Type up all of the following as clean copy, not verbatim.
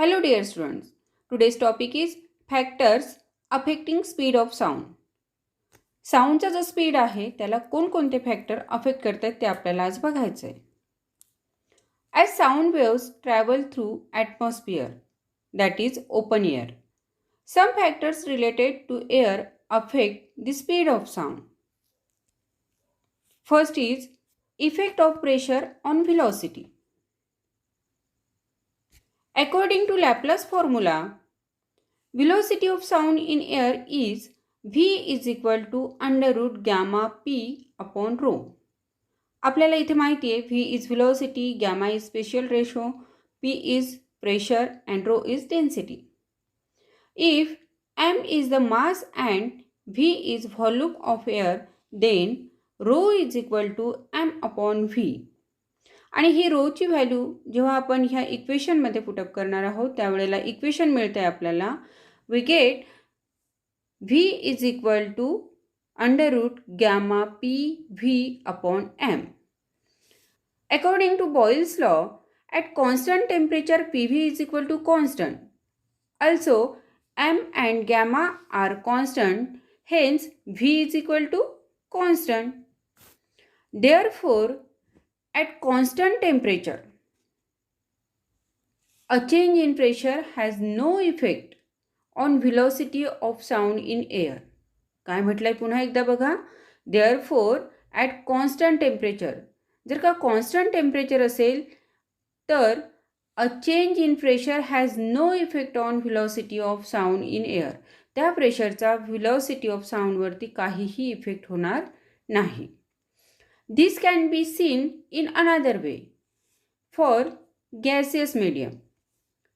Hello dear students. Today's topic is factors affecting speed of sound. साऊंडचा जो speed आहे त्याला कोणकोणते फॅक्टर अफेक्ट करतात ते आपल्याला आज बघायचं आहे. As sound waves travel through atmosphere, that is open air, some factors related to air affect the speed of sound. First is effect of pressure on velocity. According to Laplace formula, velocity of sound in air is v is equal to under root gamma p upon rho. आपल्याला इथे माहिती आहे v is velocity, gamma is spatial ratio, p is pressure and rho is density. If m is the mass and v is volume of air, then rho is equal to m upon v. आणि ही रोची value जेव्हा आपण ह्या इक्वेशनमध्ये put up करणार आहोत त्यावेळेला equation मिळते आपल्याला we get v is equal to under root gamma p v upon m. According to Boyle's law, at constant temperature pv is equal to constant. Also, m and gamma are constant, hence v is equal to constant. Therefore, at constant temperature, a change in pressure has no effect on velocity of sound in air. काय म्हटलंय पुन्हा एकदा बघा. Therefore, at constant temperature, जर का constant temperature असेल तर a change in pressure has no effect on velocity of sound in air. त्या प्रेशरचा velocity of sound वरती काहीही इफेक्ट होणार नाही. This can be seen in another way. For gaseous medium,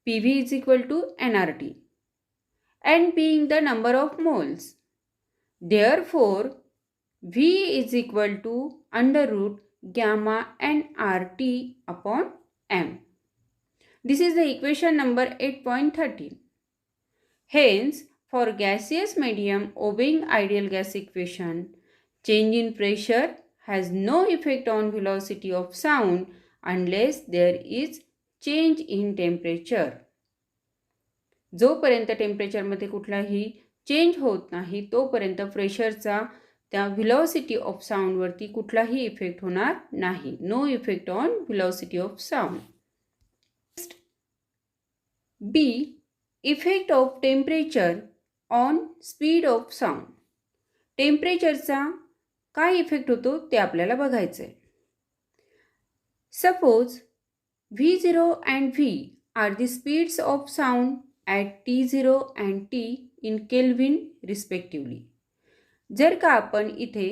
PV is equal to nRT. And being the number of moles. Therefore, V is equal to under root gamma nRT upon m. This is the equation number 8.13. Hence, for gaseous medium obeying ideal gas equation, change in pressure has no effect on velocity of sound unless there is change in temperature. जोपर्यंत टेम्परेचरमध्ये कुठलाही change होत नाही तोपर्यंत प्रेशरचा त्या velocity of साऊंडवरती कुठलाही effect होणार नाही. No effect on velocity of sound. B, effect of temperature on speed of sound. टेम्परेचरचा काय इफेक्ट होतो ते आपल्याला बघायचं आहे. Suppose v0 and v are the speeds of sound at t0 and t in Kelvin respectively. जर का आपण इथे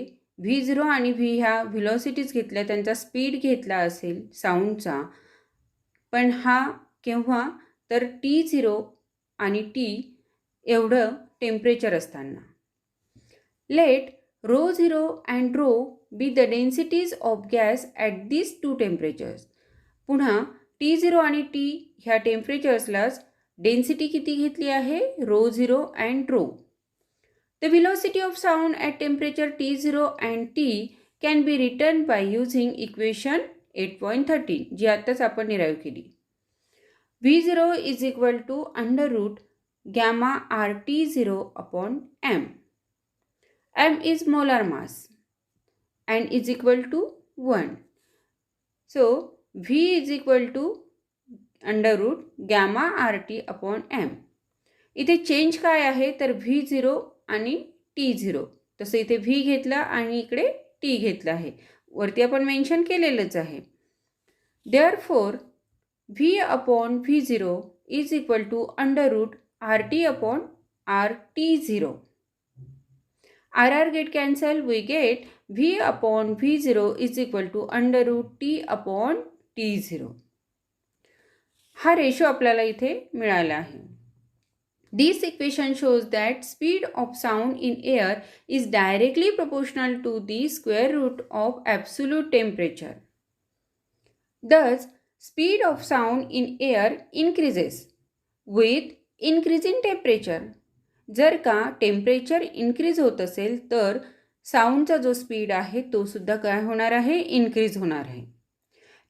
v0 आणि v ह्या व्हेलॉसिटीज घेतल्या त्यांचा स्पीड घेतला असेल साऊंडचा, पण हा केव्हा तर t0 आणि t एवढं टेम्परेचर असताना. Let ρ0 and ρ be the densities of gas at these two temperatures. पुन्हा t0 आणि t ह्या टेम्परेचर्सलाच डेन्सिटी किती घेतली आहे ρ0 and ρ. The velocity of sound at temperature t0 and t can be written by using equation 8.13 जी आत्ताच आपण डिराइव्ह केली. v0 is equal to under root gamma RT0 upon m. m is molar mass and is equal to 1. So, v is equal to under root gamma RT upon m. इथे change काय आहे तर v0 आणि t0. तसं इथे v घेतला आणि इकडे t घेतला आहे. वरती आपण मेन्शन केलेलंच आहे. Therefore v upon v0 is equal to under root RT upon RT0. RR get cancel, we get v upon v0 is equal to under root t upon t0. हा रेशो आपल्याला इथे मिळाला आहे. This equation shows that speed of sound in air is directly proportional to the square root of absolute temperature. Thus speed of sound in air increases with increase in temperature. जर का temperature increase होत असेल तर साऊंडचा जो speed आहे तो सुद्धा काय होणार आहे इन्क्रीज होणार आहे.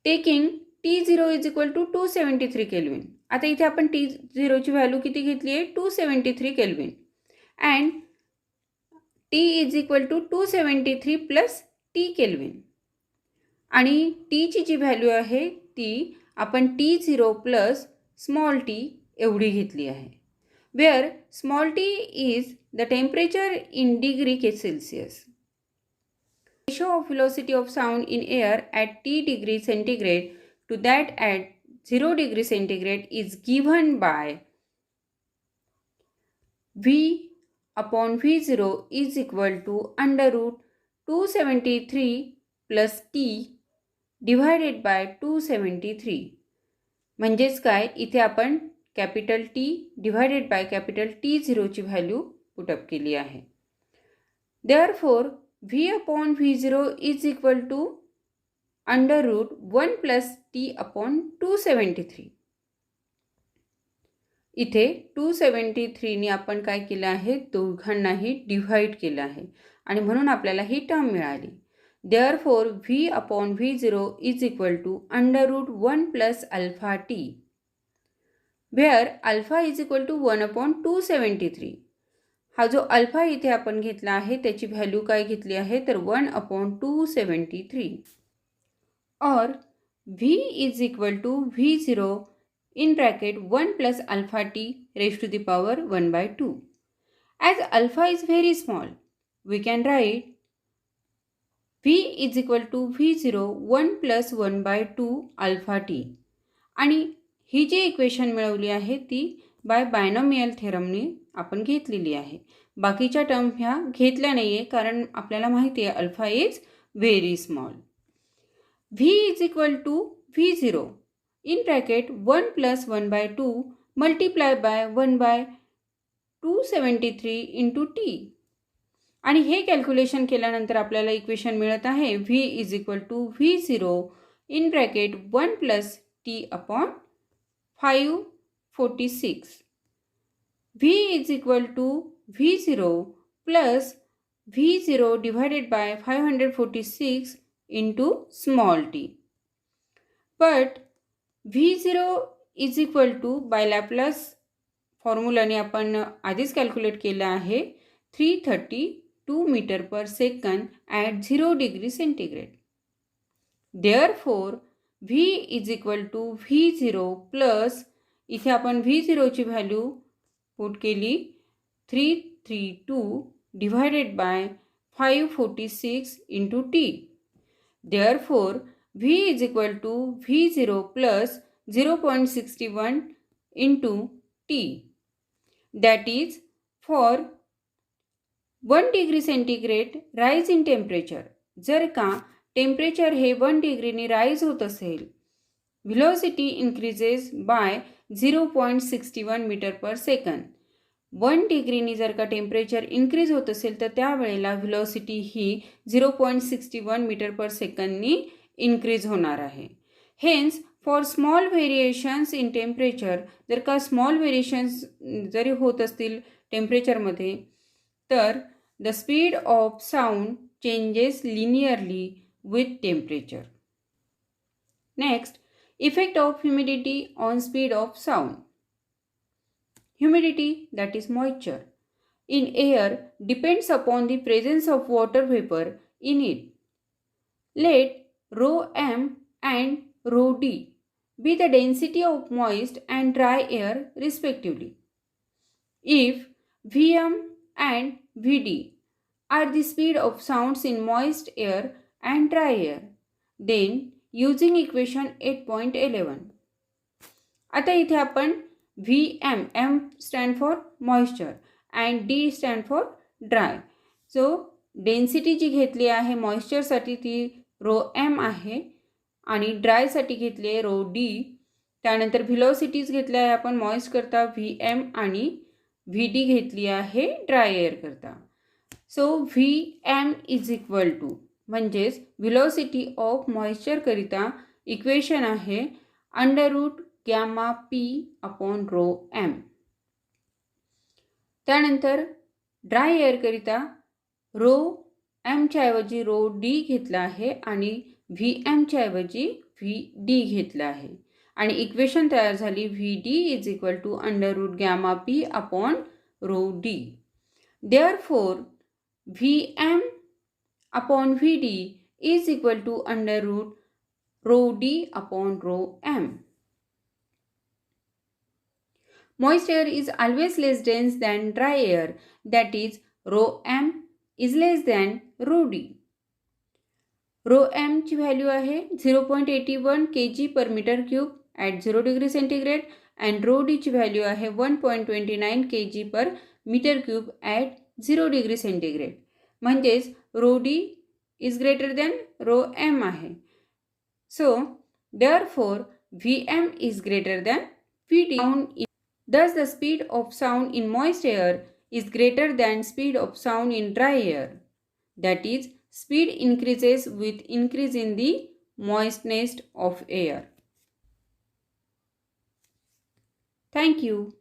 Taking t0 is equal to 273 Kelvin आता इथे आपण T0ची व्हॅल्यू किती घेतली आहे 273 kelvin and T is equal to 273 plus T kelvin आणि टीची जी व्हॅल्यू आहे ती आपण T0 प्लस स्मॉल टी एवढी घेतली आहे. Where small t is the temperature in degree Celsius. Ratio of velocity of sound in air at T degree centigrade to that at 0 degree centigrade is given by V upon V0 is equal to under root 273 plus T divided by 273. म्हणजेच काय, इथे आपण capital T divided by capital T0 ची value put up केली आहे. Therefore V upon V0 is equal to under root 1 plus T upon 273. इथे 273 ने आपण काय केलं आहे, दोघांनाही डिव्हाइड केलं आहे आणि म्हणून आपल्याला ही टर्म मिळाली. Therefore V upon V0 is equal to under root 1 plus alpha T, where alpha is equal to 1 upon 273. हा जो अल्फा इथे आपण घेतला आहे त्याची व्हॅल्यू काय घेतली आहे तर 1 upon 273 और V is equal to V0 in bracket 1 plus alpha T raised to the power 1 by 2. As alpha is very small, we can write V is equal to V0 1 plus 1 by 2 alpha T. आणि ही जी equation मिळवली आहे ती bye binomial थेरमने आपण घेतलेली आहे. बाकीच्या term ह्या घेतल्या नाही आहे कारण आपल्याला माहिती आहे alpha is very small. V is equal to V0 in bracket 1 plus 1 by 2 multiply by 1 by 273 into T. आणि हे कॅल्क्युलेशन केल्यानंतर आपल्याला इक्वेशन मिळत आहे V is equal to V0 in bracket 1 plus T upon 546. V is equal to V0 plus V0 divided by 546 into small t. But V0 is equal to by Laplace फॉर्म्युलाने आपण आधीच calculate केलं आहे 332 metre per second at 0 degree centigrade. Therefore V is equal to V0 plus इथे आपण V0 ची value put केली 332 divided by 546 into T. Therefore V is equal to V0 plus 0.61 into T. That is for 1 degree centigrade rise in temperature. जर का temperature हे 1 डिग्रीने rise होत असेल, velocity increases by 0.61 metre per second. 1 डिग्रीने जर का टेम्परेचर इन्क्रीज होत असेल तर त्यावेळेला व्हेलॉसिटी ही 0.61 मीटर पर सेकंडनी इन्क्रीज होणार आहे. Hence for small variations in temperature, जर का स्मॉल व्हेरिएशन्स जरी होत असतील टेम्परेचरमध्ये तर the speed of sound changes linearly with temperature. Next, effect of humidity on speed of sound. Humidity, that is moisture, in air depends upon the presence of water vapor in it. Let rho m and rho d be the density of moist and dry air respectively. If Vm and Vd are the speed of sounds in moist air and dry air, then using equation 8.11. आता इथे आपण Vm, M stand for moisture and D stand for dry. So density जी घेतली आहे मॉइश्चरसाठी ती row M आहे आणि ड्रायसाठी घेतली आहे रो D. त्यानंतर व्हेलॉसिटीज घेतल्या आहे आपण मॉइस्ट करता Vm आणि Vd घेतली आहे ड्राय एअर करता. So Vm is equal to म्हणजेच व्हेलॉसिटी ऑफ मॉइश्चर करिता इक्वेशन आहे under root gamma P upon rho M. त्यानंतर ड्राय एअर करिता रो एमच्या ऐवजी रो डी घेतला आहे आणि व्ही एमच्या ऐवजी व्ही डी घेतला आहे. आणि इक्वेशन तयार झाली V D is equal to under root gamma P upon rho D. Therefore V M upon V D is equal to under root rho D upon rho M. Moist air is always less dense than dry air, that is rho m is less than rho d. Rho m ची value आहे 0.81 kg per meter cube at 0 degree centigrade and rho d ची value आहे 1.29 kg per meter cube at 0 degree centigrade. म्हणजेच rho d is greater than rho m आहे. So therefore Vm is greater than Vd. Thus, the speed of sound in moist air is greater than speed of sound in dry air. That is, speed increases with increase in the moistness of air. Thank you.